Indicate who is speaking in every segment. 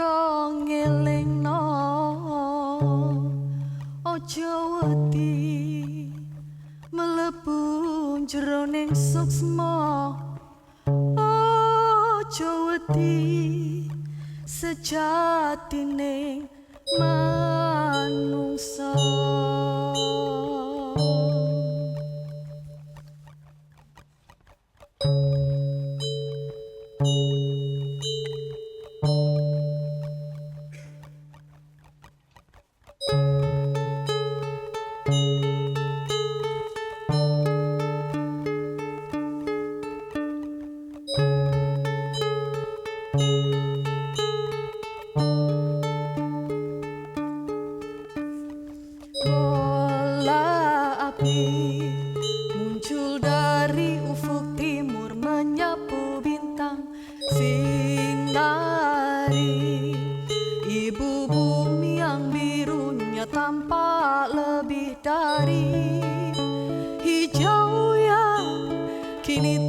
Speaker 1: Padha ngelingno ojo wedi mlebu jroning suksma ojo wedi sejatine manungsa.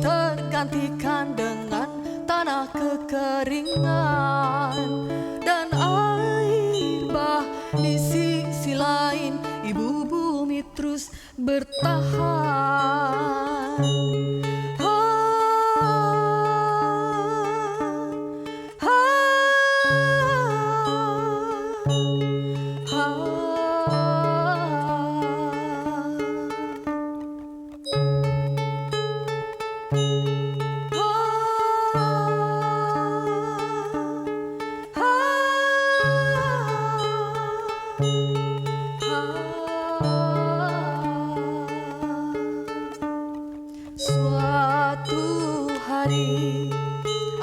Speaker 1: Tergantikan dengan tanah kekeringan dan air bah. Di sisi lain ibu bumi terus bertahan.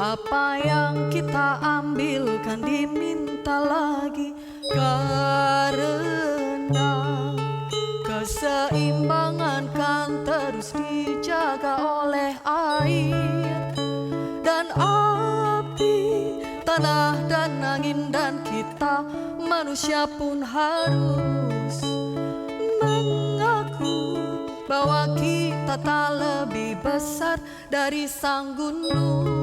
Speaker 1: Apa yang kita ambilkan diminta lagi, karena keseimbangan kan terus dijaga oleh air dan api, tanah dan angin, dan kita manusia pun harus mengaku bahwa kita tak lebih besar dari sang gunung.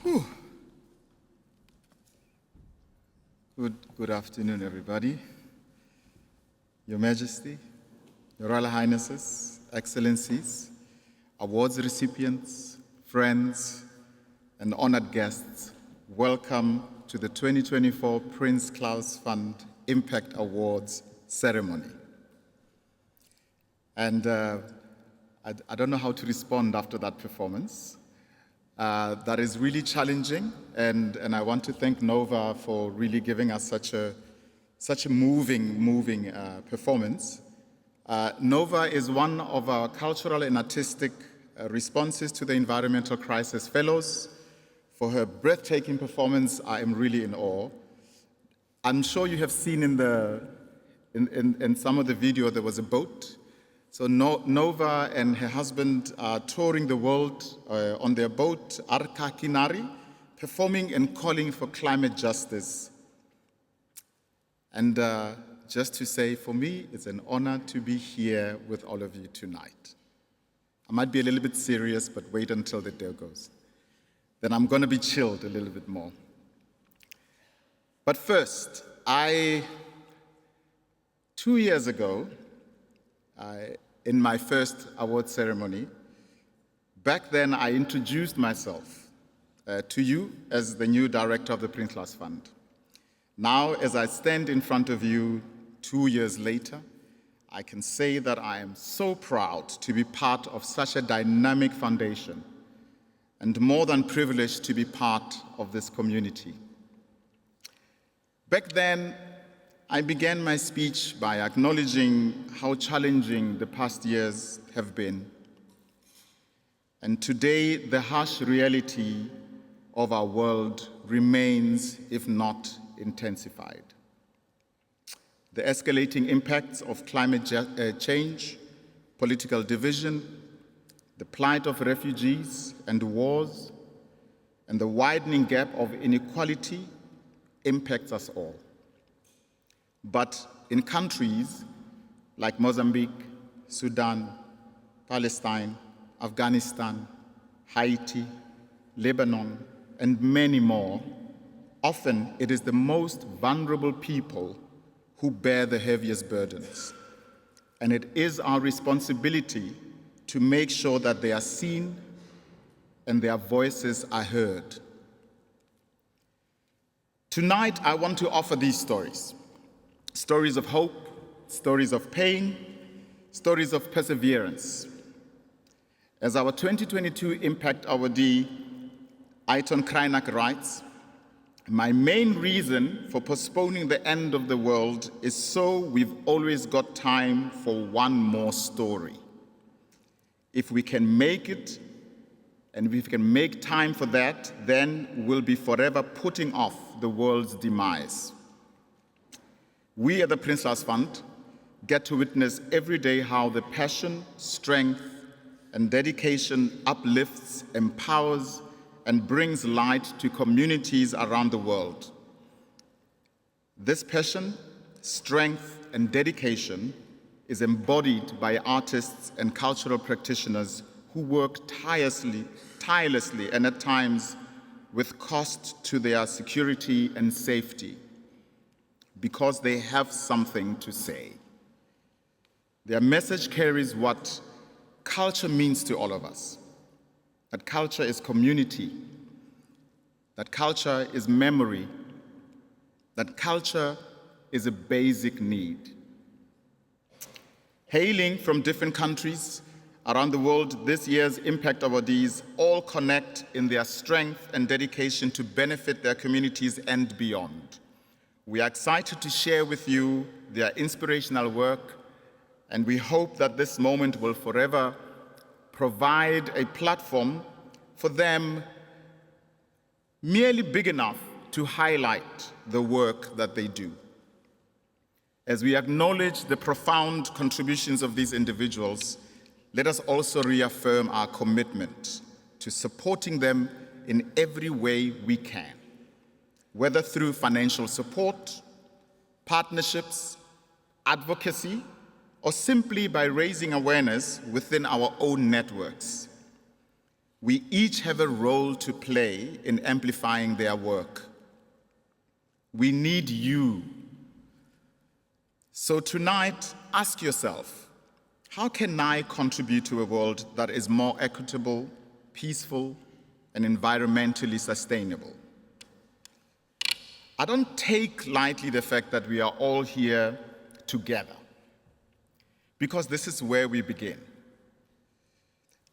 Speaker 2: Good afternoon, everybody. Your Majesty, Your Royal Highnesses, Excellencies, awards recipients, friends, and honored guests, welcome to the 2024 Prince Claus Fund Impact Awards ceremony. And I don't know how to respond after that performance. That is really challenging, and I want to thank Nova for really giving us such a moving performance. Nova is one of our cultural and artistic responses to the environmental crisis fellows. For her breathtaking performance, I am really in awe. I'm sure you have seen in some of the video there was a boat. So Nova and her husband are touring the world on their boat, Arka Kinari, performing and calling for climate justice. And just to say, for me, it's an honor to be here with all of you tonight. I might be a little bit serious, but wait until the day goes. Then I'm going to be chilled a little bit more. But first, 2 years ago, in my first award ceremony, back then I introduced myself to you as the new director of the Prince Claus Fund. Now, as I stand in front of you 2 years later, I can say that I am so proud to be part of such a dynamic foundation and more than privileged to be part of this community. Back then, I began my speech by acknowledging how challenging the past years have been. And today, the harsh reality of our world remains, if not intensified. The escalating impacts of climate change, political division, the plight of refugees and wars, and the widening gap of inequality impacts us all. But in countries like Mozambique, Sudan, Palestine, Afghanistan, Haiti, Lebanon, and many more, often it is the most vulnerable people who bear the heaviest burdens. And it is our responsibility to make sure that they are seen and their voices are heard. Tonight, I want to offer these stories. Stories of hope, stories of pain, stories of perseverance. As our 2022 Impact Awardee, Aiton Kreinak writes, "My main reason for postponing the end of the world is so we've always got time for one more story. If we can make it, and if we can make time for that, then we'll be forever putting off the world's demise." We at the Prince Claus Fund get to witness every day how the passion, strength, and dedication uplifts, empowers, and brings light to communities around the world. This passion, strength, and dedication is embodied by artists and cultural practitioners who work tirelessly and at times with cost to their security and safety, because they have something to say. Their message carries what culture means to all of us. That culture is community. That culture is memory. That culture is a basic need. Hailing from different countries around the world, this year's Impact Awardees all connect in their strength and dedication to benefit their communities and beyond. We are excited to share with you their inspirational work, and we hope that this moment will forever provide a platform for them merely big enough to highlight the work that they do. As we acknowledge the profound contributions of these individuals, let us also reaffirm our commitment to supporting them in every way we can, whether through financial support, partnerships, advocacy, or simply by raising awareness within our own networks. We each have a role to play in amplifying their work. We need you. So tonight, ask yourself, how can I contribute to a world that is more equitable, peaceful, and environmentally sustainable? I don't take lightly the fact that we are all here together, because this is where we begin.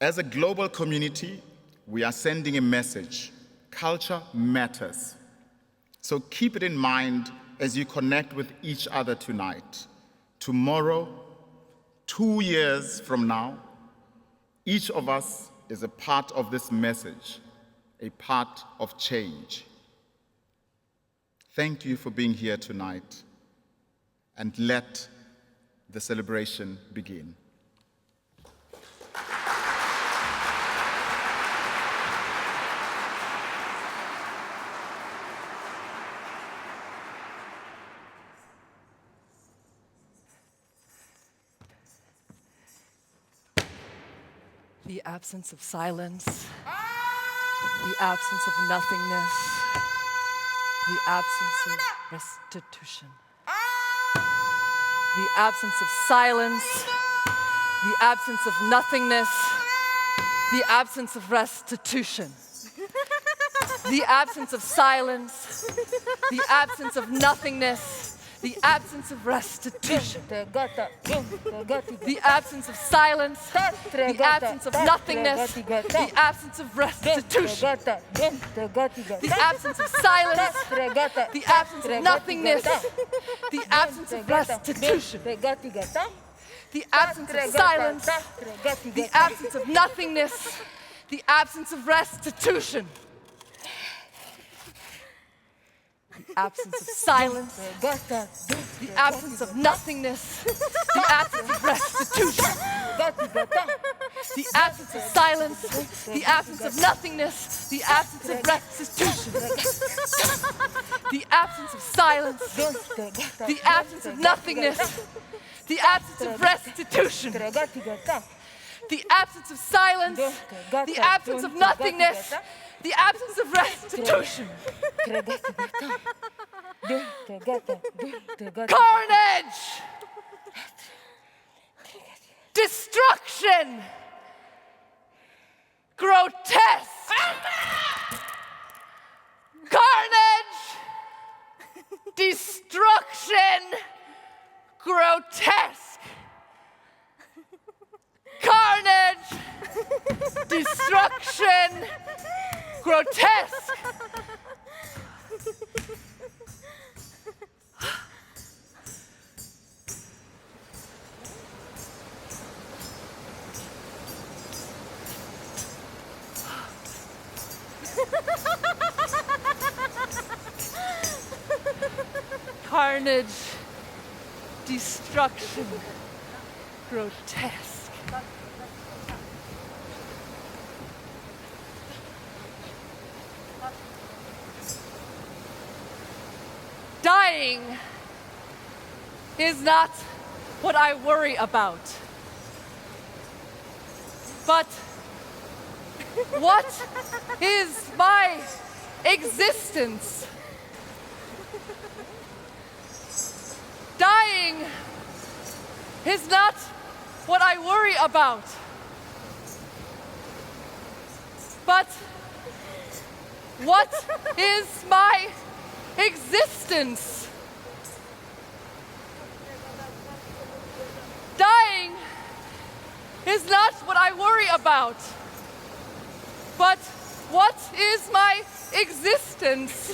Speaker 2: As a global community, we are sending a message. Culture matters. So keep it in mind as you connect with each other tonight. Tomorrow, 2 years from now, each of us is a part of this message, a part of change. Thank you for being here tonight, and let the celebration begin.
Speaker 1: The absence of silence, the absence of nothingness, the absence of restitution. The absence of silence, the absence of nothingness, the absence of restitution. The absence of silence, the absence of nothingness, the absence of restitution. The absence of silence, the absence of nothingness, the absence of restitution. The absence of silence, the absence of nothingness, the absence of restitution. The absence of silence, the absence of nothingness, the absence of restitution. The absence of silence, the absence of nothingness, the absence of restitution. The absence of silence, the absence of nothingness, the absence of restitution. The absence of silence, the absence of nothingness, the absence of restitution. The absence of silence, the absence of nothingness, the absence of restitution. Carnage! Destruction! Grotesque! Carnage! Destruction! Grotesque! Carnage! Destruction! Grotesque! Carnage, destruction, grotesque. Dying is not what I worry about. But what is my existence? Dying is not what I worry about. But what is my existence? Dying is not what I worry about. But what is my existence?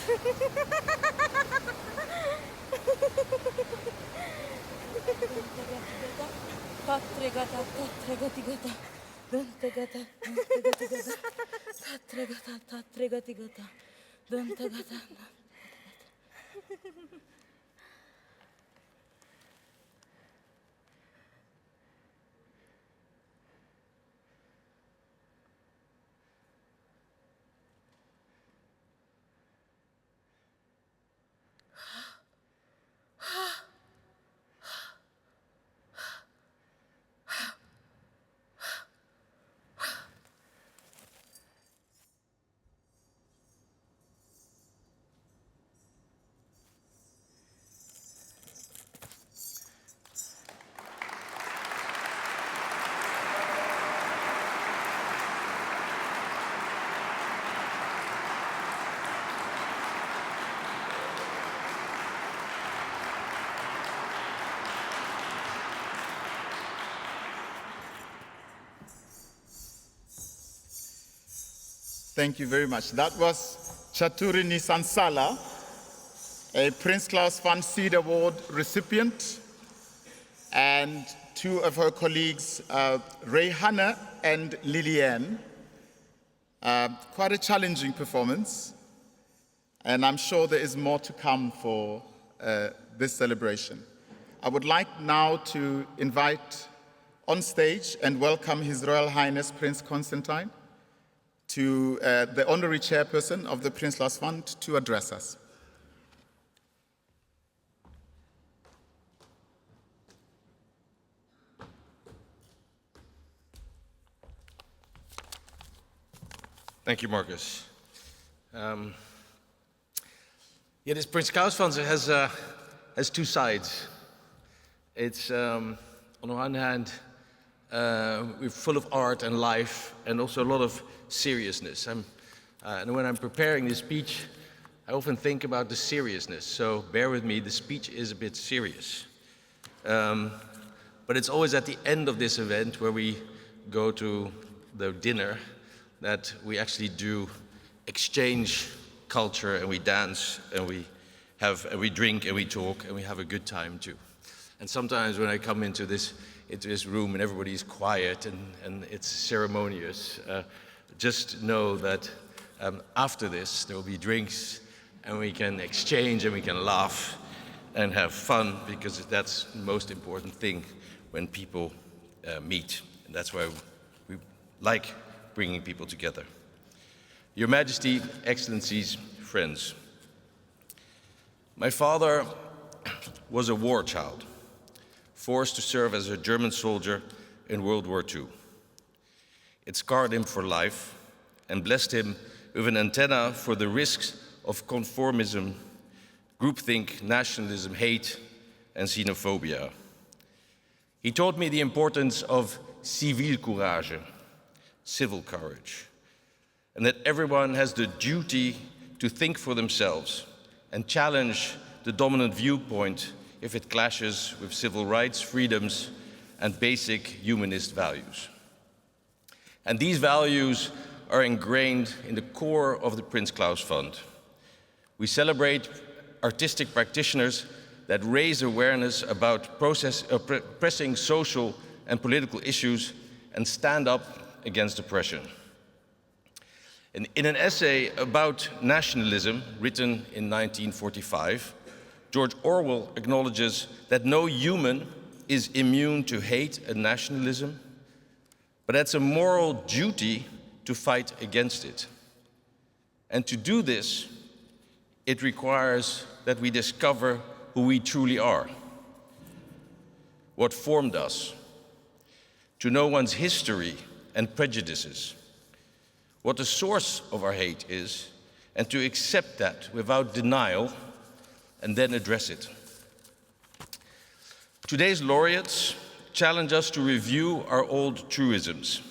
Speaker 2: Thank you very much. That was Chaturi Nissansala, a Prince Claus Fund Seed Award recipient, and two of her colleagues, Rayhana and Liliane. Quite a challenging performance, and I'm sure there is more to come for this celebration. I would like now to invite on stage and welcome His Royal Highness Prince Constantijn to the honorary chairperson of the Prince Claus Fund to address us.
Speaker 3: Thank you, Marcus. This Prince Claus Fund has two sides. It's, on the one hand, we're full of art and life, and also a lot of seriousness. And when I'm preparing this speech, I often think about the seriousness. So bear with me, the speech is a bit serious. But it's always at the end of this event where we go to the dinner that we actually do exchange culture, and we dance, and we drink, and we talk, and we have a good time too. And sometimes when I come into this room and everybody is quiet and it's ceremonious, just know that after this there will be drinks, and we can exchange, and we can laugh and have fun, because that's the most important thing when people meet. And that's why we like bringing people together. Your Majesty, Excellencies, friends. My father was a war child, forced to serve as a German soldier in World War II. It scarred him for life and blessed him with an antenna for the risks of conformism, groupthink, nationalism, hate, and xenophobia. He taught me the importance of civilcourage, civil courage, and that everyone has the duty to think for themselves and challenge the dominant viewpoint if it clashes with civil rights, freedoms, and basic humanist values. And these values are ingrained in the core of the Prince Claus Fund. We celebrate artistic practitioners that raise awareness about pressing social and political issues and stand up against oppression. In an essay about nationalism written in 1945, George Orwell acknowledges that no human is immune to hate and nationalism, but it's a moral duty to fight against it. And to do this, it requires that we discover who we truly are, what formed us, to know one's history and prejudices, what the source of our hate is, and to accept that without denial and then address it. Today's laureates challenge us to review our old truisms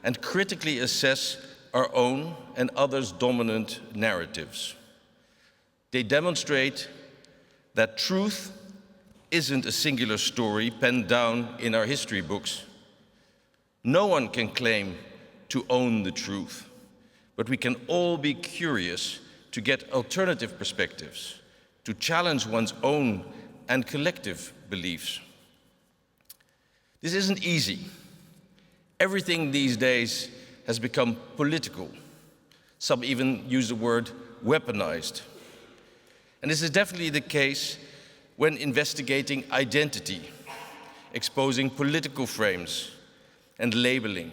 Speaker 3: and critically assess our own and others' dominant narratives. They demonstrate that truth isn't a singular story penned down in our history books. No one can claim to own the truth, but we can all be curious to get alternative perspectives, to challenge one's own and collective beliefs. This isn't easy. Everything these days has become political. Some even use the word weaponized. And this is definitely the case when investigating identity, exposing political frames and labeling,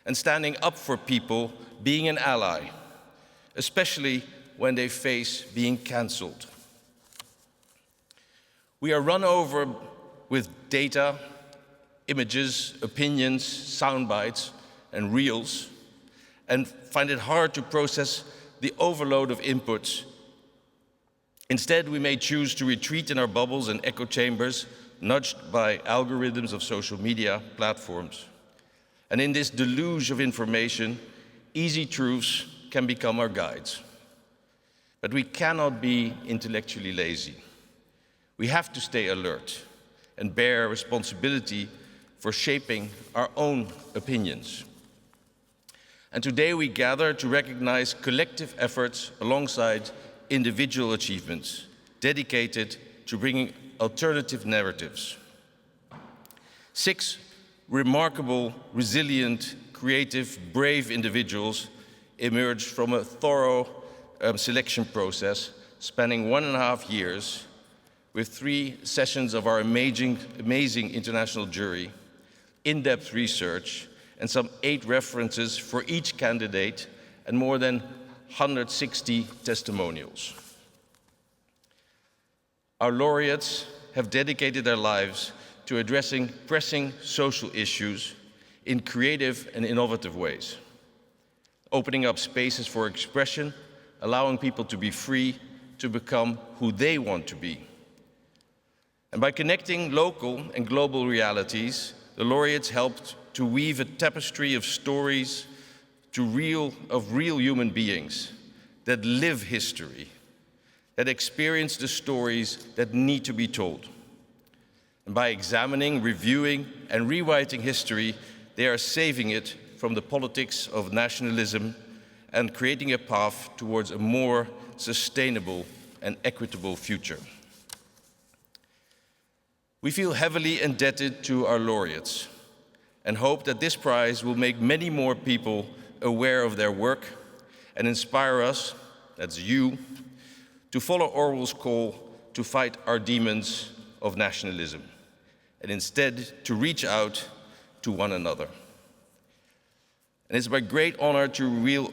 Speaker 3: and standing up for people, being an ally, especially when they face being cancelled. We are run over with data, images, opinions, sound bites, and reels, and find it hard to process the overload of inputs. Instead, we may choose to retreat in our bubbles and echo chambers, nudged by algorithms of social media platforms. And in this deluge of information, easy truths can become our guides. But we cannot be intellectually lazy. We have to stay alert and bear responsibility for shaping our own opinions. And today we gather to recognize collective efforts alongside individual achievements, dedicated to bringing alternative narratives. 6 remarkable, resilient, creative, brave individuals emerged from a thorough selection process spanning 1.5 years, with 3 sessions of our amazing international jury, in-depth research, and some 8 references for each candidate, and more than 160 testimonials. Our laureates have dedicated their lives to addressing pressing social issues in creative and innovative ways, opening up spaces for expression, allowing people to be free to become who they want to be. And by connecting local and global realities, the laureates helped to weave a tapestry of stories of real human beings that live history, that experience the stories that need to be told. And by examining, reviewing, and rewriting history, they are saving it from the politics of nationalism and creating a path towards a more sustainable and equitable future. We feel heavily indebted to our laureates and hope that this prize will make many more people aware of their work and inspire us, that's you, to follow Orwell's call to fight our demons of nationalism and instead to reach out to one another. And it's my great honor to reveal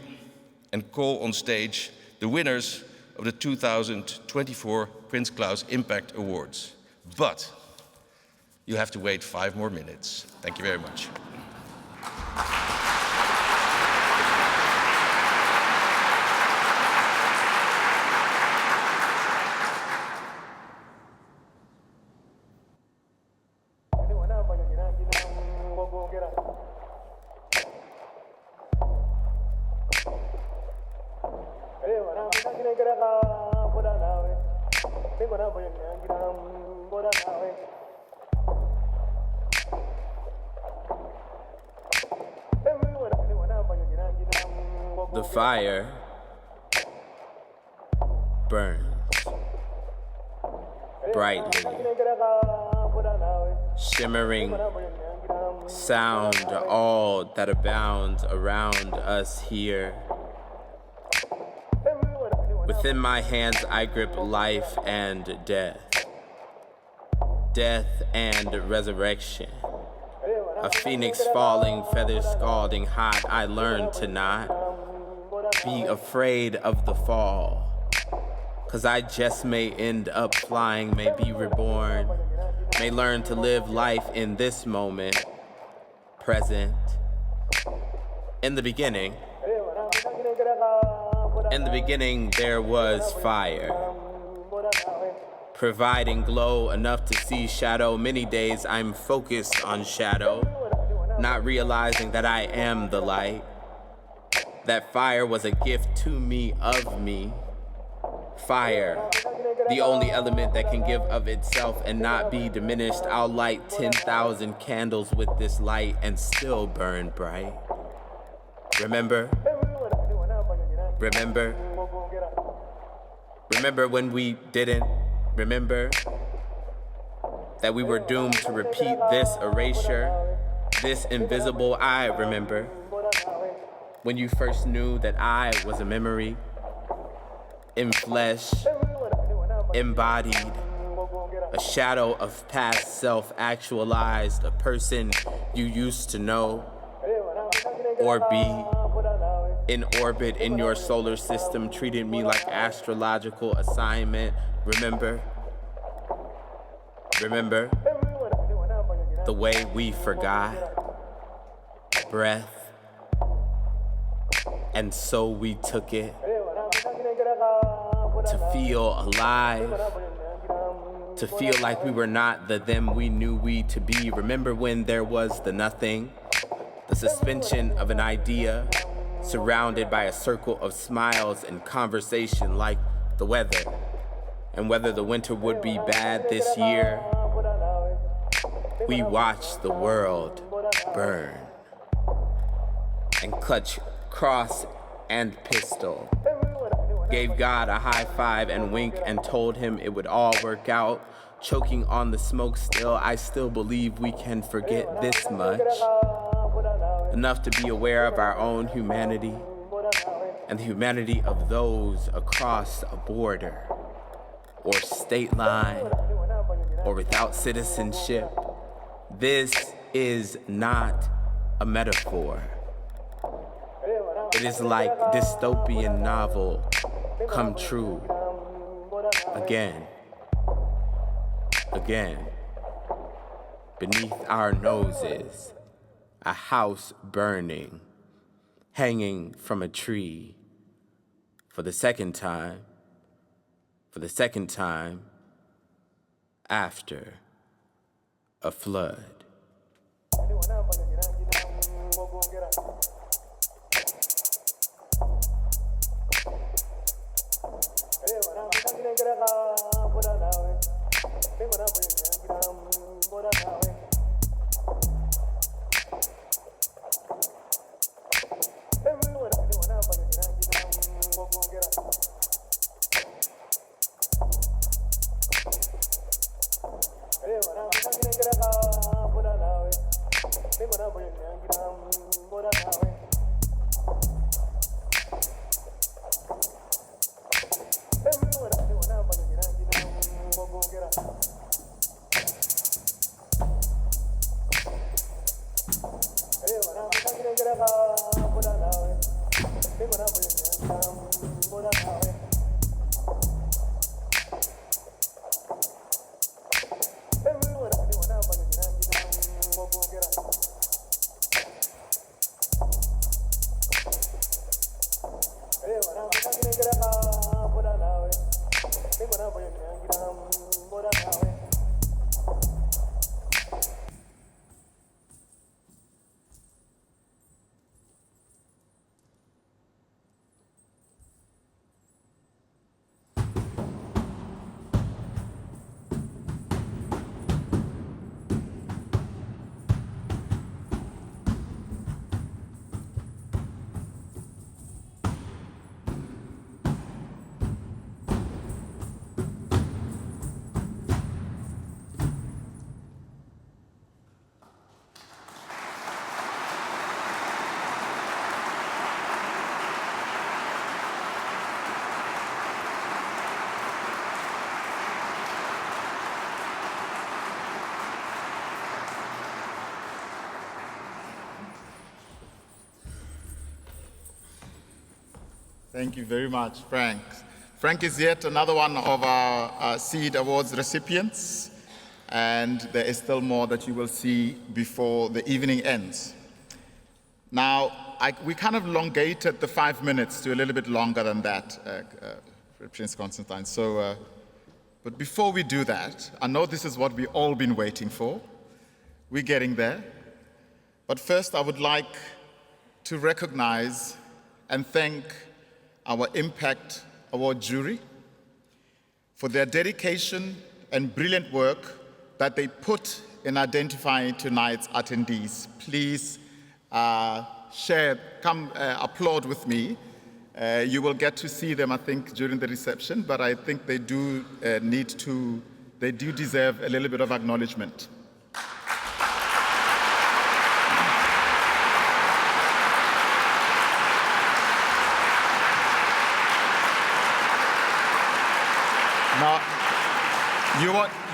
Speaker 3: and call on stage the winners of the 2024 Prince Claus Impact Awards. But you have to wait 5 more minutes. Thank you very much.
Speaker 4: The fire burns brightly, shimmering sound all that abounds around us here. Within my hands I grip life and death, death and resurrection. A phoenix falling, feathers scalding hot. I learned to not be afraid of the fall, 'cause I just may end up flying, may be reborn, may learn to live life in this moment, present. In the beginning there was fire, providing glow enough to see shadow. Many days I'm focused on shadow, not realizing that I am the light. That fire was a gift to me of me. Fire, the only element that can give of itself and not be diminished. I'll light 10,000 candles with this light and still burn bright. Remember? Remember? Remember when we didn't? Remember that we were doomed to repeat this erasure, this invisible I remember. When you first knew that I was a memory, in flesh, embodied, a shadow of past self actualized, a person you used to know or be, in orbit in your solar system, treated me like astrological assignment. Remember? Remember the way we forgot breath? And so we took it to feel alive, to feel like we were not the them we knew we to be. Remember when there was the nothing, the suspension of an idea, surrounded by a circle of smiles and conversation like the weather, and whether the winter would be bad this year. We watched the world burn and clutch cross and pistol. Gave God a high five and wink and told him it would all work out. Choking on the smoke still, I still believe we can forget this much. Enough to be aware of our own humanity and the humanity of those across a border or state line or without citizenship. This is not a metaphor. It is like dystopian novel come true again, beneath our noses, a house burning, hanging from a tree, for the second time, after a flood.
Speaker 2: Thank you very much, Frank. Frank is yet another one of our Seed Awards recipients, and there is still more that you will see before the evening ends. Now, we kind of elongated the 5 minutes to a little bit longer than that, Prince Constantijn. So, but before we do that, I know this is what we've all been waiting for. We're getting there. But first, I would like to recognize and thank our Impact Award jury for their dedication and brilliant work that they put in identifying tonight's attendees. Please applaud with me. You will get to see them, I think, during the reception, but I think they do deserve a little bit of acknowledgement. Now,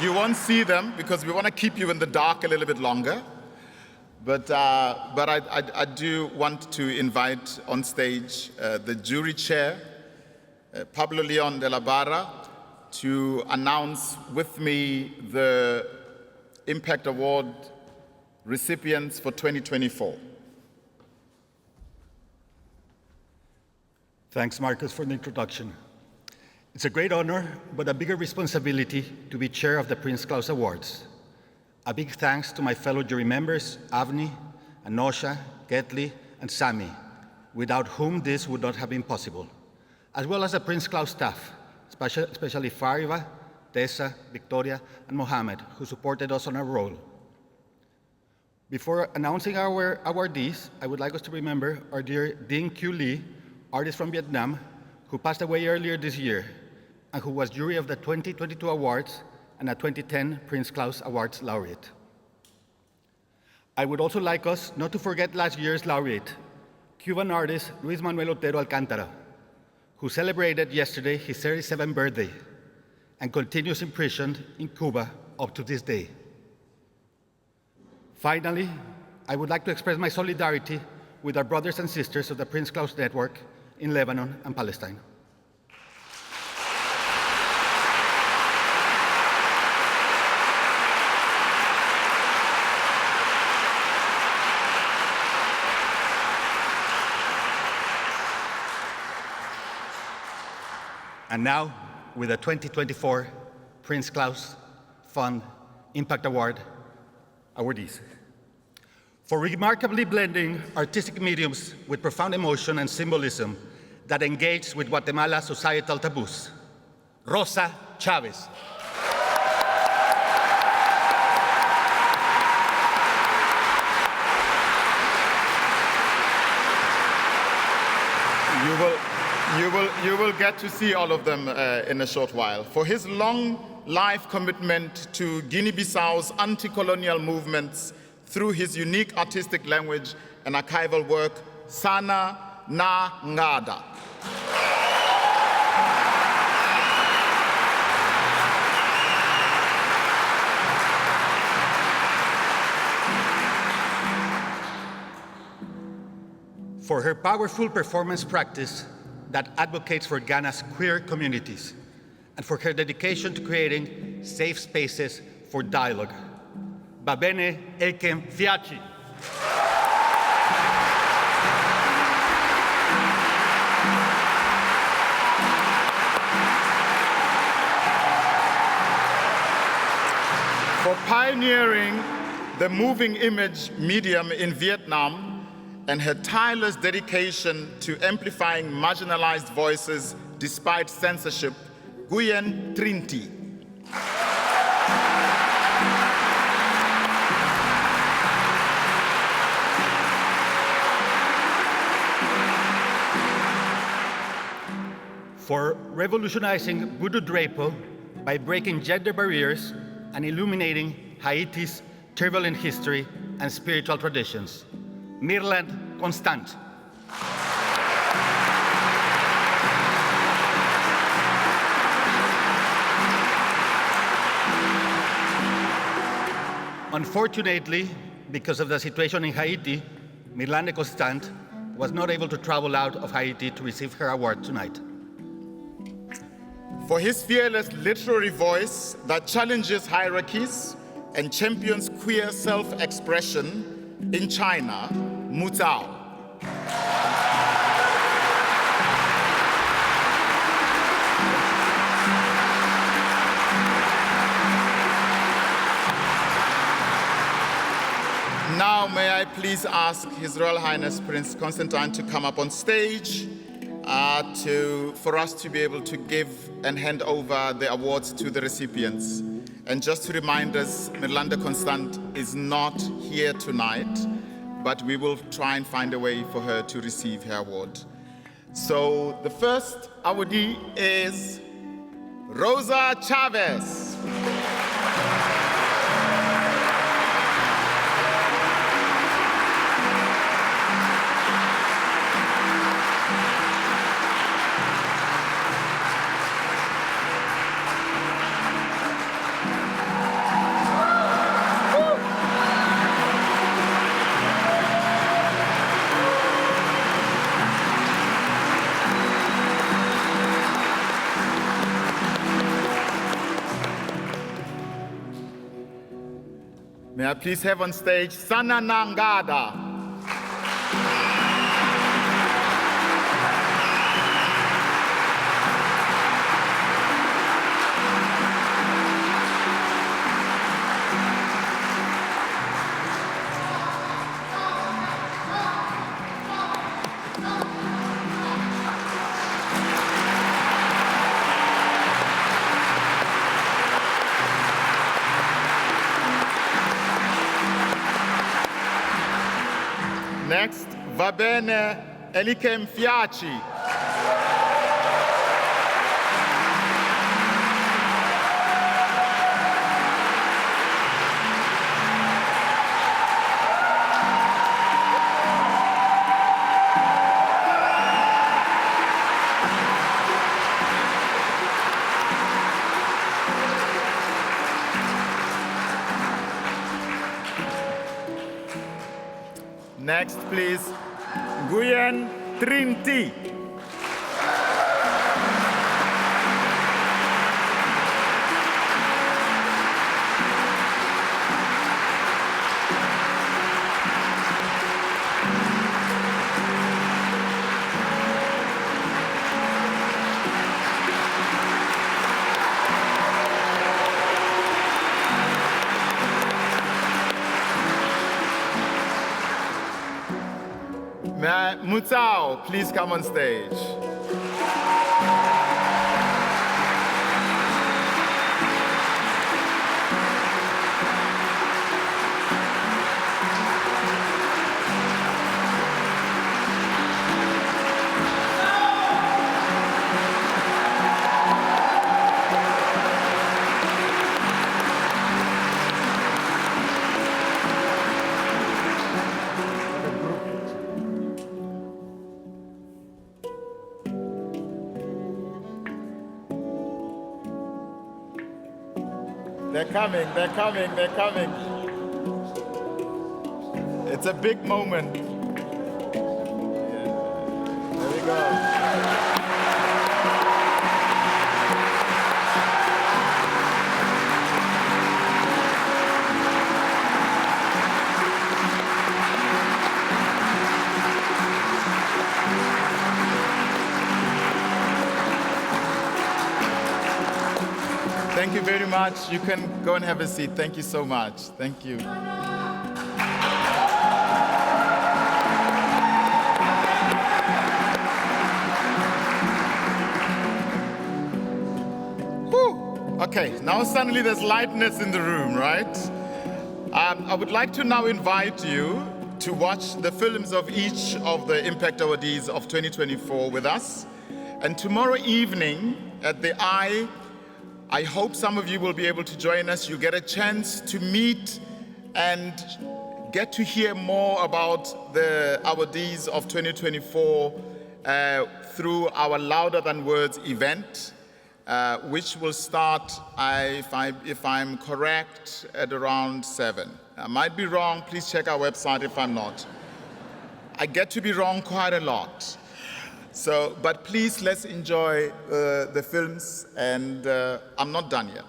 Speaker 2: you won't see them because we want to keep you in the dark a little bit longer. But I do want to invite on stage the jury chair, Pablo León de la Barra, to announce with me the Impact Award recipients for 2024.
Speaker 5: Thanks, Marcus, for the introduction. It's a great honor, but a bigger responsibility to be chair of the Prince Claus Awards. A big thanks to my fellow jury members, Avni, Anosha, Getli, and Sami, without whom this would not have been possible, as well as the Prince Claus staff, especially Fariva, Tessa, Victoria, and Mohammed, who supported us on our role. Before announcing our awardees, I would like us to remember our dear Dinh Q. Lee, artist from Vietnam, who passed away earlier this year, and who was jury of the 2022 awards and a 2010 Prince Claus Awards laureate. I would also like us not to forget last year's laureate, Cuban artist Luis Manuel Otero Alcántara, who celebrated yesterday his 37th birthday and continues imprisoned in Cuba up to this day. Finally, I would like to express my solidarity with our brothers and sisters of the Prince Claus Network in Lebanon and Palestine. And now, with the 2024 Prince Claus Fund Impact Award awardees. For remarkably blending artistic mediums with profound emotion and symbolism that engage with Guatemala's societal taboos, Rosa Chavez.
Speaker 2: You will get to see all of them in a short while. For his long life commitment to Guinea-Bissau's anti-colonial movements through his unique artistic language and archival work, Sana Na Ngada.
Speaker 5: For her powerful performance practice that advocates for Ghana's queer communities, and for her dedication to creating safe spaces for dialogue. Babene Ekem Fiachi.
Speaker 2: For pioneering the moving image medium in Vietnam and her tireless dedication to amplifying marginalized voices despite censorship, Nguyen Trinity.
Speaker 5: For revolutionizing Voodoo Drapo by breaking gender barriers and illuminating Haiti's turbulent history and spiritual traditions, Mirland Constant. Unfortunately, because of the situation in Haiti, Mirland Constant was not able to travel out of Haiti to receive her award tonight.
Speaker 2: For his fearless literary voice that challenges hierarchies and champions queer self-expression in China, Mu Zhao. Now, may I please ask His Royal Highness Prince Constantijn to come up on stage for us to be able to give and hand over the awards to the recipients. And just to remind us, Mirlanda Constant is not here tonight, but we will try and find a way for her to receive her award. So the first awardee is Rosa Chavez. May I please have on stage Sana Nangada. Va bene, Elike Mfiachi. Next, please, Nguyen Trinti. Mutao, please come on stage. They're coming, they're coming, they're coming. It's a big moment. Yeah. There we go. Thank you very much. You can go and have a seat. Thank you so much. Thank you. Whew. Okay, now suddenly there's lightness in the room, right? I would like to now invite you to watch the films of each of the Impact Awardees of 2024 with us. And tomorrow evening at the I hope some of you will be able to join us. You get a chance to meet and get to hear more about the awardees of 2024 through our Louder Than Words event, which will start, if I'm correct, at around 7. I might be wrong. Please check our website if I'm not. I get to be wrong quite a lot. So, but please, let's enjoy the films, and I'm not done yet.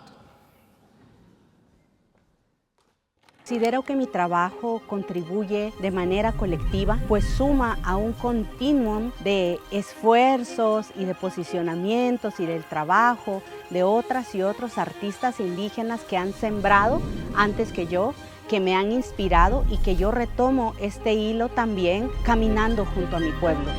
Speaker 6: Considero que mi trabajo contribuye de manera colectiva, pues suma a un continuum de esfuerzos y de posicionamientos y del trabajo de otras y otros artistas indígenas que han sembrado antes que yo, que me han inspirado y que yo retomo este hilo también caminando junto a mi pueblo.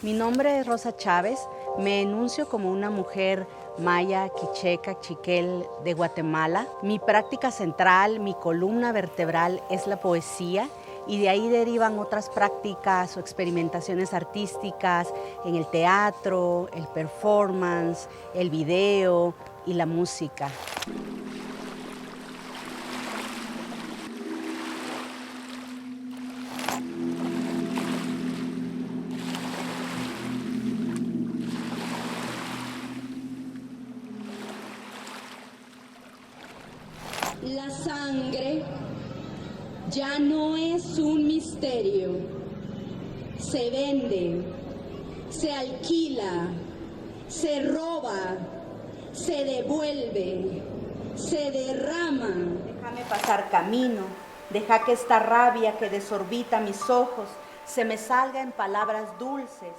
Speaker 6: Mi nombre es Rosa Chávez, me enuncio como una mujer maya, quicheca, chiquel de Guatemala. Mi práctica central, mi columna vertebral es la poesía y de ahí derivan otras prácticas o experimentaciones artísticas en el teatro, el performance, el video y la música.
Speaker 7: La sangre ya no es un misterio, se vende, se alquila, se roba, se devuelve, se derrama.
Speaker 6: Déjame pasar camino, deja que esta rabia que desorbita mis ojos se me salga en palabras dulces.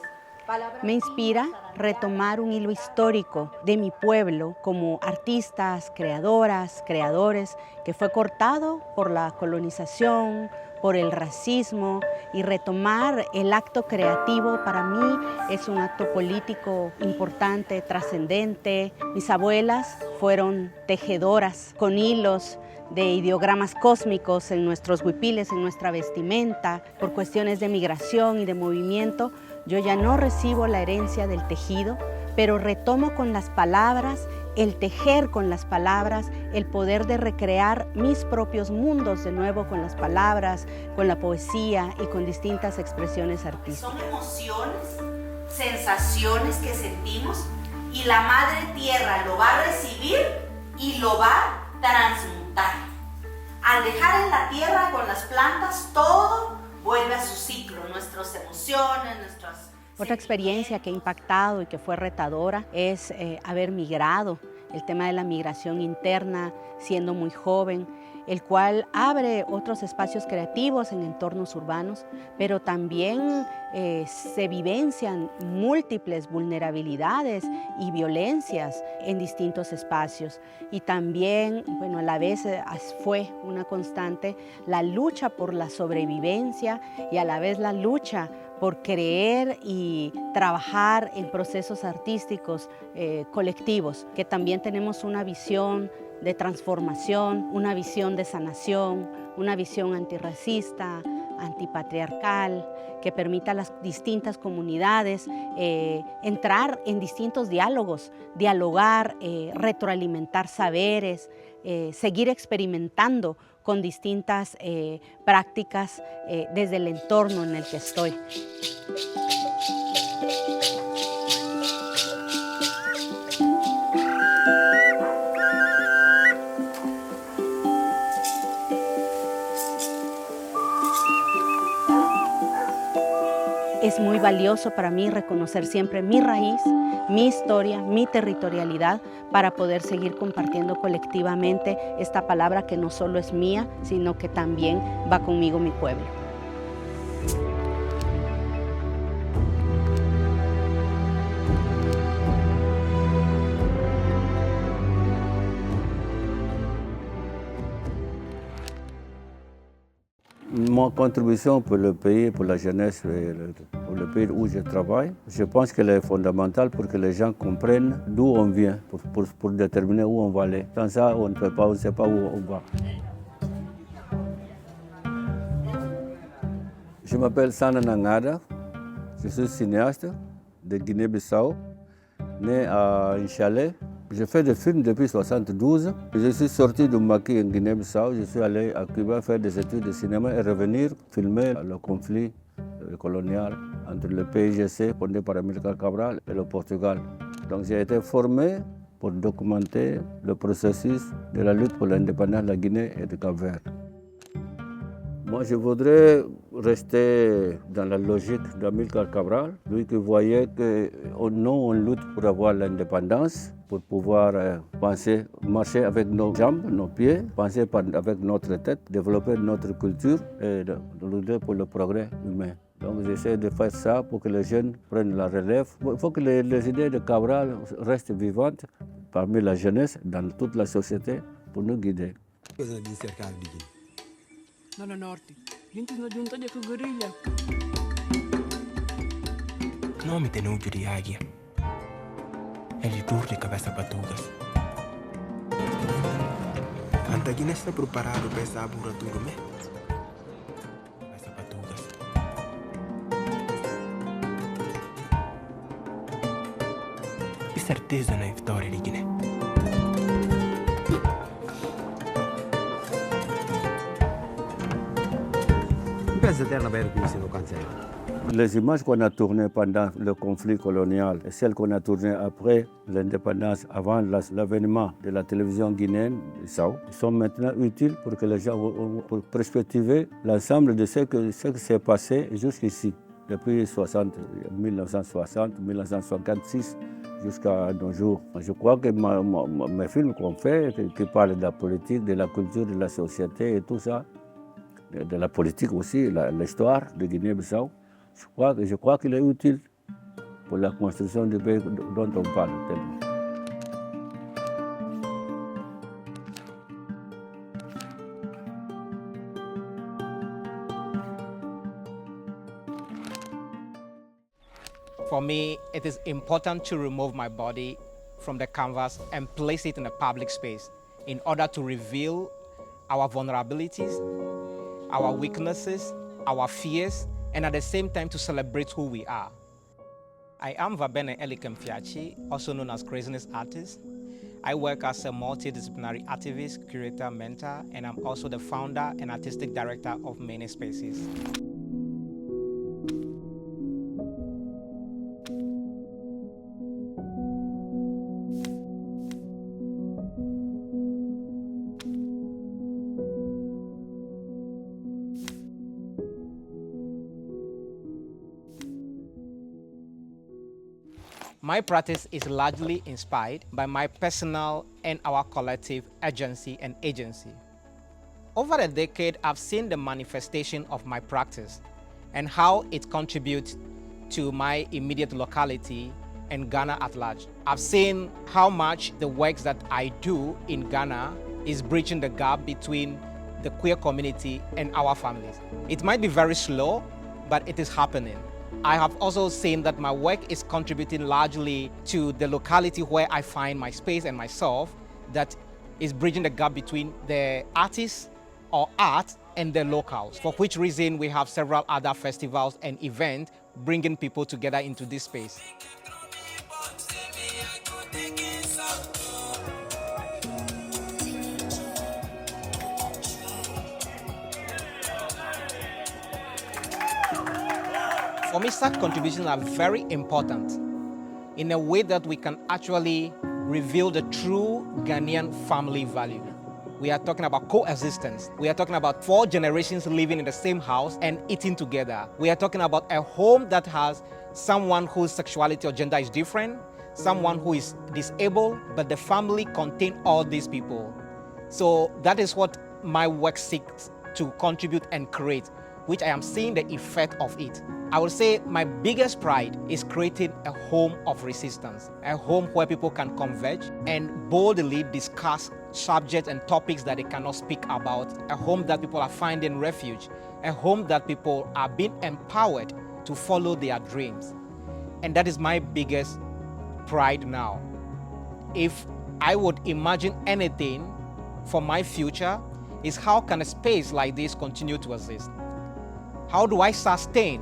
Speaker 6: Me inspira retomar un hilo histórico de mi pueblo como artistas, creadoras, creadores, que fue cortado por la colonización, por el racismo, y retomar el acto creativo para mí es un acto político importante, trascendente. Mis abuelas fueron tejedoras con hilos de ideogramas cósmicos en nuestros huipiles, en nuestra vestimenta. Por cuestiones de migración y de movimiento, yo ya no recibo la herencia del tejido, pero retomo con las palabras, el tejer con las palabras, el poder de recrear mis propios mundos de nuevo con las palabras, con la poesía y con distintas expresiones artísticas.
Speaker 8: Son emociones, sensaciones que sentimos y la Madre Tierra lo va a recibir y lo va a transmutar. Al dejar en la tierra con las plantas, todo vuelve a su ciclo, nuestras emociones, nuestras...
Speaker 6: Otra experiencia que ha impactado y que fue retadora es haber migrado, el tema de la migración interna siendo muy joven, el cual abre otros espacios creativos en entornos urbanos, pero también se vivencian múltiples vulnerabilidades y violencias en distintos espacios. Y también, bueno, a la vez fue una constante la lucha por la sobrevivencia y a la vez la lucha por creer y trabajar en procesos artísticos colectivos, que también tenemos una visión de transformación, una visión de sanación, una visión antirracista, antipatriarcal, que permita a las distintas comunidades entrar en distintos diálogos, dialogar, retroalimentar saberes, seguir experimentando con distintas prácticas desde el entorno en el que estoy. Es muy valioso para mí reconocer siempre mi raíz, mi historia, mi territorialidad, para poder seguir compartiendo colectivamente esta palabra que no solo es mía, sino que también va conmigo mi pueblo.
Speaker 9: Ma contribution pour le pays, pour la jeunesse, pour le pays où je travaille, je pense qu'elle est fondamentale pour que les gens comprennent d'où on vient, pour déterminer où on va aller. Sans ça, on ne peut pas, on ne sait pas où on va. Je m'appelle Sana Nangada, je suis cinéaste de Guinée-Bissau, né à un chalet. Je fais des films depuis 1972. Je suis sorti de Maki en Guinée-Bissau. Je suis allé à Cuba faire des études de cinéma et revenir filmer le conflit colonial entre le PIGC, fondé par Amilcar Cabral, et le Portugal. Donc j'ai été formé pour documenter le processus de la lutte pour l'indépendance de la Guinée et du Cap-Vert. Moi, je voudrais rester dans la logique d'Amilcar Cabral, lui qui voyait que non, on lutte pour avoir l'indépendance, pour pouvoir penser, marcher avec nos jambes, nos pieds, penser avec notre tête, développer notre culture et lutter pour le progrès humain. Donc j'essaie de faire ça pour que les jeunes prennent la relève. Il faut que les idées de Cabral restent vivantes parmi la jeunesse, dans toute la société, pour nous guider.
Speaker 10: Nana Norte, gente na junta de guerrilha.
Speaker 11: Não me denuncio de águia. Ele duro de cabeça batugas. Antaguina está preparado para essa aburratura, né? Cabeça batugas. E certeza na história de Guiné.
Speaker 9: Les images qu'on a tournées pendant le conflit colonial et celles qu'on a tournées après l'indépendance, avant l'avènement de la télévision guinéenne, sont maintenant utiles pour que les gens pour perspectiver l'ensemble de ce qui s'est passé jusqu'ici, depuis 1960, 1956 jusqu'à nos jours. Je crois que mes films qu'on fait, qui parlent de la politique, de la culture, de la société et tout ça, de la politique aussi, l'histoire de Guinée-Bissau, je crois qu'il est utile pour la construction du pays dont on parle tellement.
Speaker 12: For me, it is important to remove my body from the canvas and place it in a public space in order to reveal our vulnerabilities, our weaknesses, our fears, and at the same time to celebrate who we are. I am Vabene Elikemfiachi, also known as Craziness Artist. I work as a multidisciplinary activist, curator, mentor, and I'm also the founder and artistic director of many spaces. My practice is largely inspired by my personal and our collective urgency and agency. Over a decade, I've seen the manifestation of my practice and how it contributes to my immediate locality and Ghana at large. I've seen how much the works that I do in Ghana is bridging the gap between the queer community and our families. It might be very slow, but it is happening. I have also seen that my work is contributing largely to the locality where I find my space and myself, that is bridging the gap between the artists or art and the locals, for which reason we have several other festivals and events bringing people together into this space. For me, such contributions are very important in a way that we can actually reveal the true Ghanaian family value. We are talking about coexistence. We are talking about 4 generations living in the same house and eating together. We are talking about a home that has someone whose sexuality or gender is different, someone who is disabled, but the family contains all these people. So that is what my work seeks to contribute and create, which I am seeing the effect of it. I would say my biggest pride is creating a home of resistance, a home where people can converge and boldly discuss subjects and topics that they cannot speak about, a home that people are finding refuge, a home that people are being empowered to follow their dreams. And that is my biggest pride now. If I would imagine anything for my future, is how can a space like this continue to exist? How do I sustain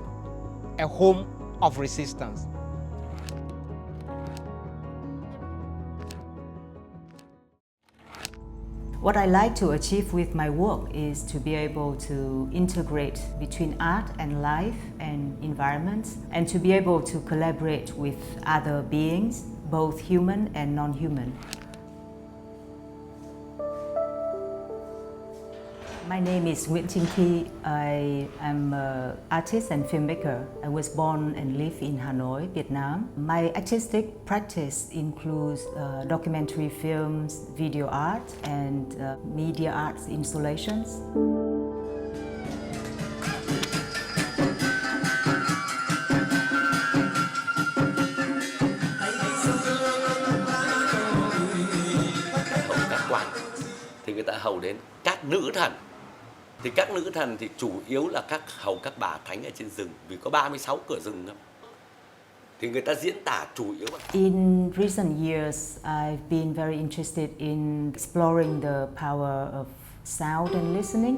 Speaker 12: a home of resistance?
Speaker 13: What I like to achieve with my work is to be able to integrate between art and life and environments, and to be able to collaborate with other beings, both human and non-human. My name is Nguyễn Trinh Thi. I am an artist and filmmaker. I was born and live in Hanoi, Vietnam. My artistic practice includes documentary films, video art, and media arts installations.
Speaker 14: Các quan thì người ta hầu đến các nữ thần. Thì các nữ thần thì chủ yếu là hầu các bà thánh ở trên rừng, vì có 36 cửa rừng đó. Thì người ta diễn tả chủ yếu.
Speaker 13: In recent years, I've been very interested in exploring the power of sound and listening.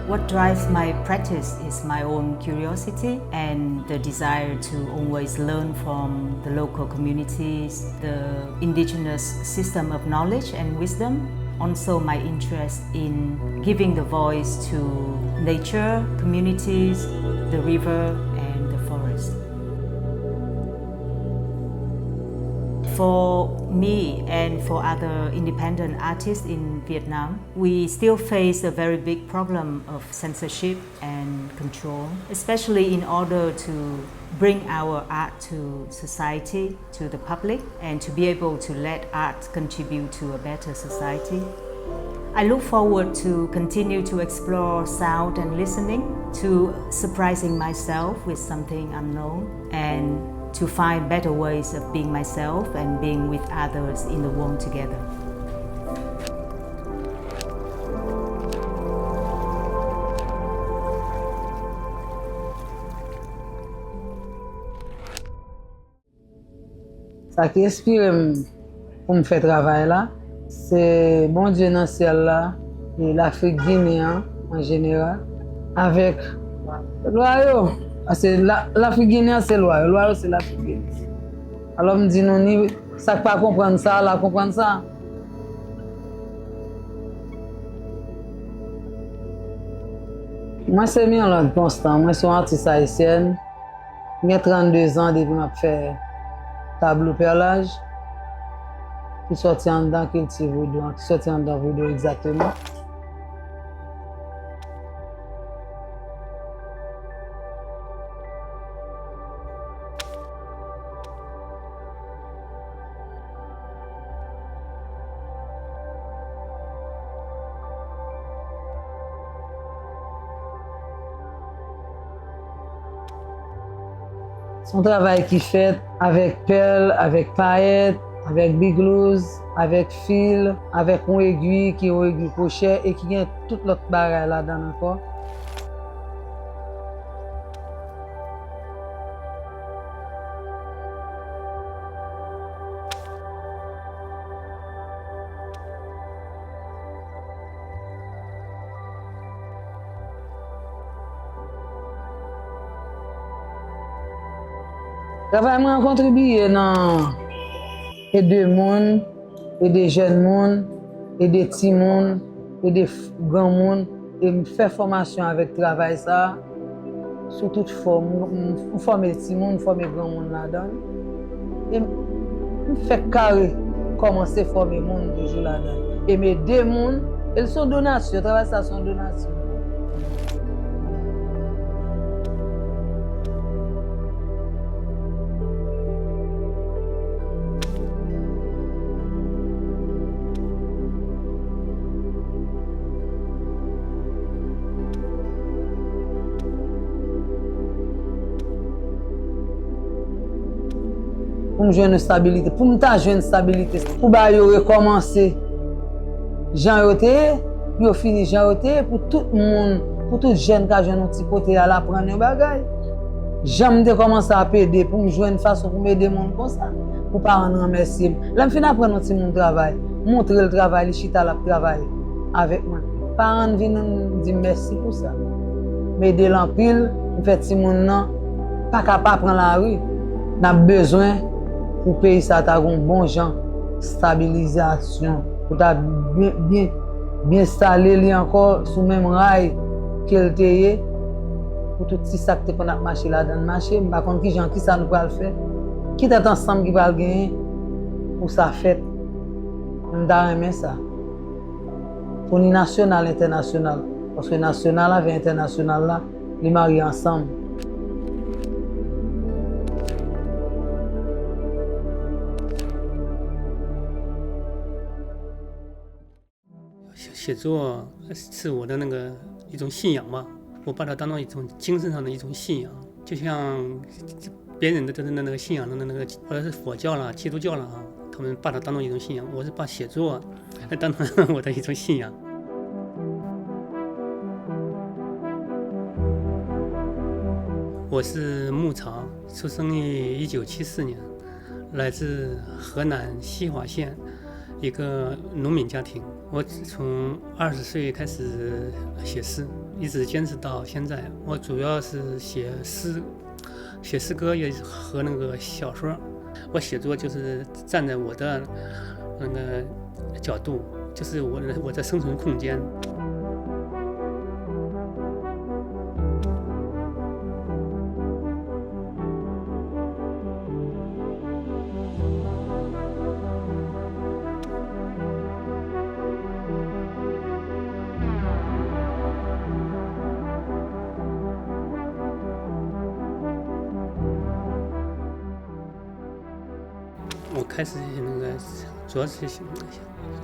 Speaker 13: What drives my practice is my own curiosity and the desire to always learn from the local communities, the indigenous system of knowledge and wisdom. Also my interest in giving the voice to nature, communities, the river and the forest. For me and for other independent artists in Vietnam, we still face a very big problem of censorship and control, especially in order to bring our art to society, to the public, and to be able to let art contribute to a better society. I look forward to continue to explore sound and listening, to surprising myself with something unknown, and to find better ways of being myself and being with others in the world together.
Speaker 15: Ça qui inspire pour me faire travail là, c'est bon Dieu dans le ciel là, et l'Afrique guinéenne en général, avec l'oiseau. Parce que l'Afrique guinéenne c'est l'oiseau c'est l'Afrique guinéenne. Alors me dit non, ça pas comprendre ça, là comprendre ça. Moi c'est Biannual Constant, moi je suis artiste haïtienne. J'ai 32 ans depuis que je fais Pablo perlage, qui sorti en dedans, qui sorti en dedans vidéo exactement. Son travail qui fait avec perles, avec paillettes, avec biglouse, avec fil, avec une aiguille qui est une aiguille crochet et qui a toute l'autre barre là-dedans encore. Travail m'a contribué dans aider le monde, aider les jeunes monde, aider les petits monde, aider les grands monde et me faire formation avec le travail ça sous toute forme, former les petits monde, former les grands monde là-dedans et me faire carré commencer à former le monde toujours là-dedans et m'aider le monde, elles sont donations, le travail ça sont donations. Pour me jouer une stabilité, pour me jouer une stabilité, pour recommencer. Jean Yoté, puis fini Jean Yoté, pour tout le monde, pour tout jeune qui a joué un petit côté à l'apprendre un bagage. J'aime commencer à aider pour me jouer une façon pour m'aider les gens comme ça, pour pas rendre remercier. Là, je finis apprendre un petit mon travail, montrer le travail, les chita la travail avec moi. Parents viennent dire merci pour ça. M'aider l'empile, me faire petit monde pas capable de prendre la rue. N'a besoin pour payer ça ta un bon gens stabilisation pour ta bien installer li encore sous même rail qu'elle était pour tout si ça que qu'on a marché là dans le marché par contre qui gens qui ça nous va le faire qui est ensemble qui va le gagner pour sa fête on doit aimer ça pour ni national international parce que national avec international là les mariés ensemble.
Speaker 10: 写作是我的一种信仰吧，我把它当成一种精神上的一种信仰，就像别人的信仰的或者是佛教啦、基督教啦，他们把它当成一种信仰，我是把写作当成我的一种信仰。我是牧曹，出生于1974年，来自河南西华县一个农民家庭。我从20岁开始写诗，一直坚持到现在。我主要是写诗歌也和小说。我写作就是站在我的角度，就是我的生存空间。我开始主要是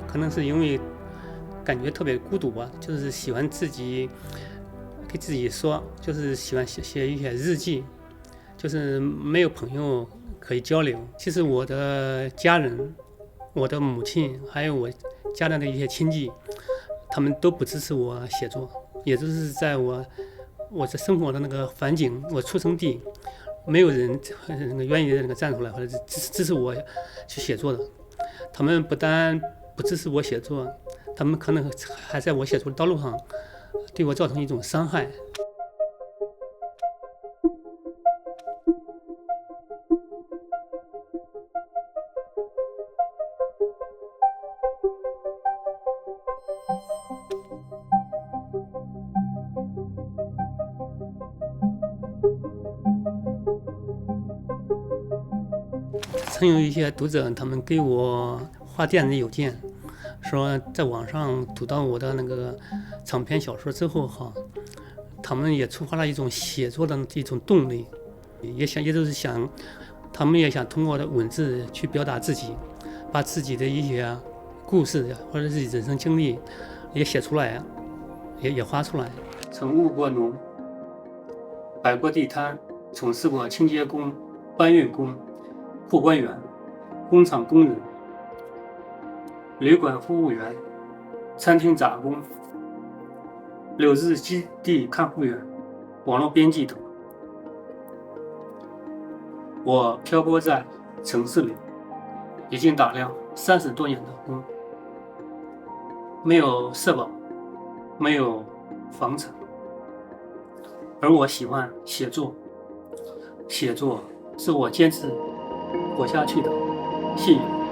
Speaker 10: 可能是因为感觉特别孤独吧，就是喜欢自己给自己说，就是喜欢写一些日记，就是没有朋友可以交流。其实我的家人，我的母亲，还有我家人的一些亲戚，他们都不支持我写作，也就是在我在生活的那个环境，我出生地，没有人愿意站出来或者支持我去写作的。他们不但不支持我写作，他们可能还在我写作的道路上对我造成一种伤害。曾有一些读者，他们给我发电子邮件，说在网上读到我的那个长篇小说之后哈，他们也触发了一种写作的一种动力，也就是想，他们也想通过的文字去表达自己，把自己的一些故事或者是人生经历也写出来，也发出来。曾务过农，摆过地摊，从事过清洁工、搬运工、货官员、工厂工人、旅馆服务员、餐厅杂工、柳日基地看护员、网络编辑等。我漂泊在城市里，已经打了30多年的工，没有社保，没有房产，而我喜欢写作，写作是我坚持活下去的信仰。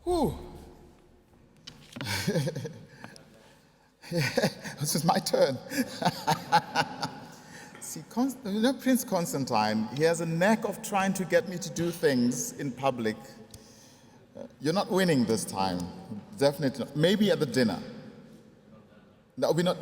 Speaker 2: Ooh. This is my turn. See, Prince Constantijn, he has a knack of trying to get me to do things in public. You're not winning this time. Definitely not. Maybe at the dinner. No, we're not.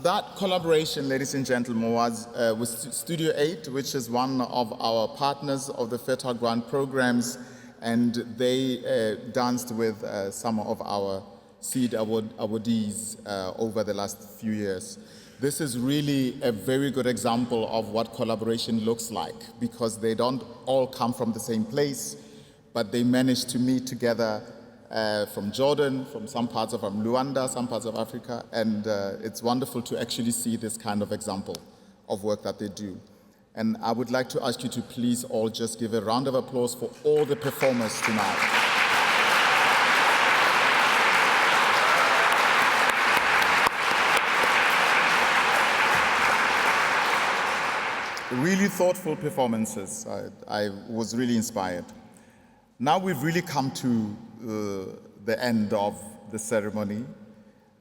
Speaker 2: That collaboration, ladies and gentlemen, was with Studio 8, which is one of our partners of the Fertile Ground programs, and they danced with some of our Seed awardees over the last few years. This is really a very good example of what collaboration looks like, because they don't all come from the same place, but they manage to meet together from Jordan, from some parts of Luanda, some parts of Africa, and it's wonderful to actually see this kind of example of work that they do. And I would like to ask you to please all just give a round of applause for all the performers tonight. Really thoughtful performances. I was really inspired. Now we've really come to the end of the ceremony,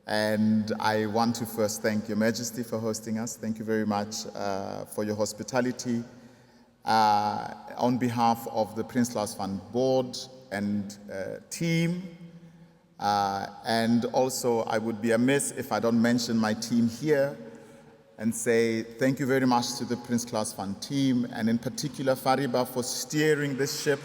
Speaker 2: and I want to first thank Your Majesty for hosting us. Thank you very much for your hospitality. On behalf of the Prince Claus Fund board and team, and also I would be amiss if I don't mention my team here, and say thank you very much to the Prince Claus Fund team, and in particular Fariba for steering this ship.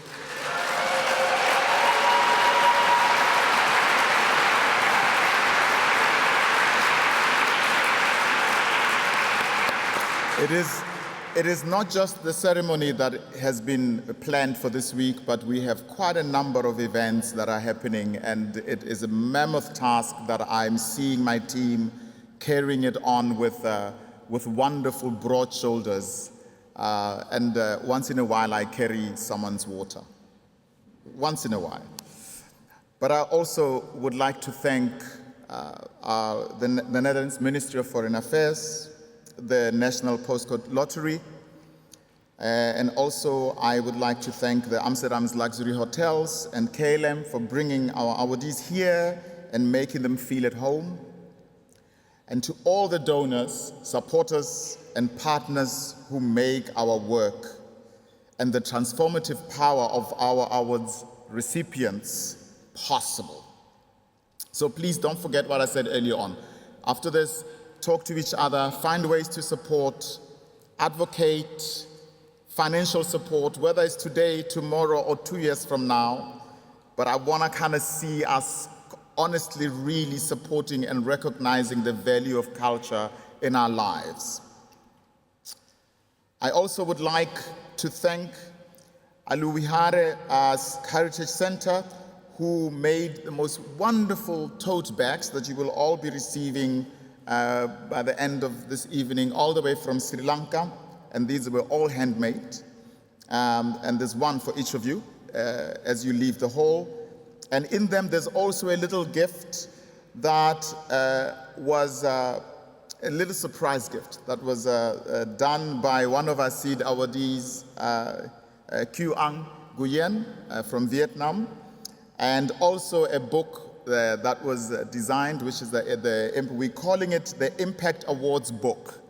Speaker 2: It is not just the ceremony that has been planned for this week, but we have quite a number of events that are happening, and it is a mammoth task that I'm seeing my team carrying it on with wonderful broad shoulders, and once in a while I carry someone's water. Once in a while. But I also would like to thank the Netherlands Ministry of Foreign Affairs, the National Postcode Lottery, and also I would like to thank the Amsterdam's Luxury Hotels and KLM for bringing our awardees here and making them feel at home. And to all the donors, supporters, and partners who make our work and the transformative power of our awards recipients possible. So please don't forget what I said earlier on. After this, talk to each other, find ways to support, advocate, financial support, whether it's today, tomorrow, or 2 years from now. But I want to kind of see us honestly really supporting and recognizing the value of culture in our lives. I also would like to thank Aluwihare Heritage Center, who made the most wonderful tote bags that you will all be receiving by the end of this evening, all the way from Sri Lanka, and these were all handmade. And there's one for each of you as you leave the hall. And in them, there's also a little gift that was a little surprise gift that was done by one of our seed awardees, Q Ang Nguyen from Vietnam, and also a book that was designed, which is we're calling it the Impact Awards book,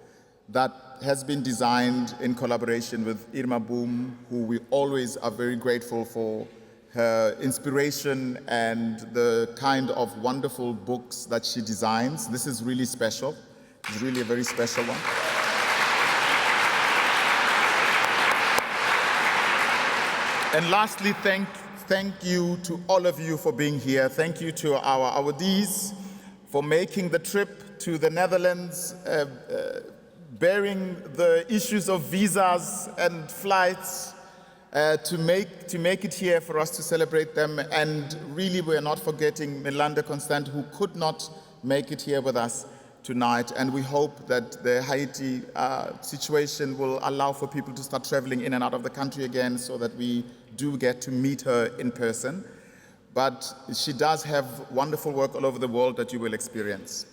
Speaker 2: that has been designed in collaboration with Irma Boom, who we always are very grateful for her inspiration and the kind of wonderful books that she designs. This is really special. It's really a very special one. And lastly, thank you to all of you for being here. Thank you to our awardees for making the trip to the Netherlands, bearing the issues of visas and flights, to make it here for us to celebrate them. And really, we're not forgetting Melanda Constant, who could not make it here with us tonight. And we hope that the Haiti situation will allow for people to start traveling in and out of the country again, so that we do get to meet her in person. But she does have wonderful work all over the world that you will experience.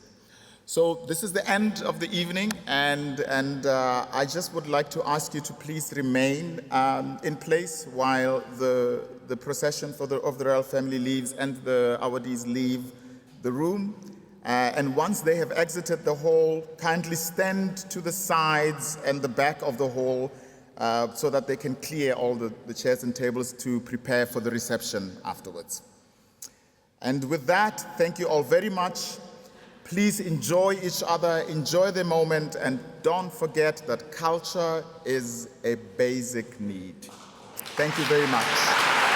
Speaker 2: So this is the end of the evening, and I just would like to ask you to please remain in place while the procession of the royal family leaves and the awardees leave the room. And once they have exited the hall, kindly stand to the sides and the back of the hall so that they can clear all the chairs and tables to prepare for the reception afterwards. And with that, thank you all very much. Please enjoy each other, enjoy the moment, and don't forget that culture is a basic need. Thank you very much.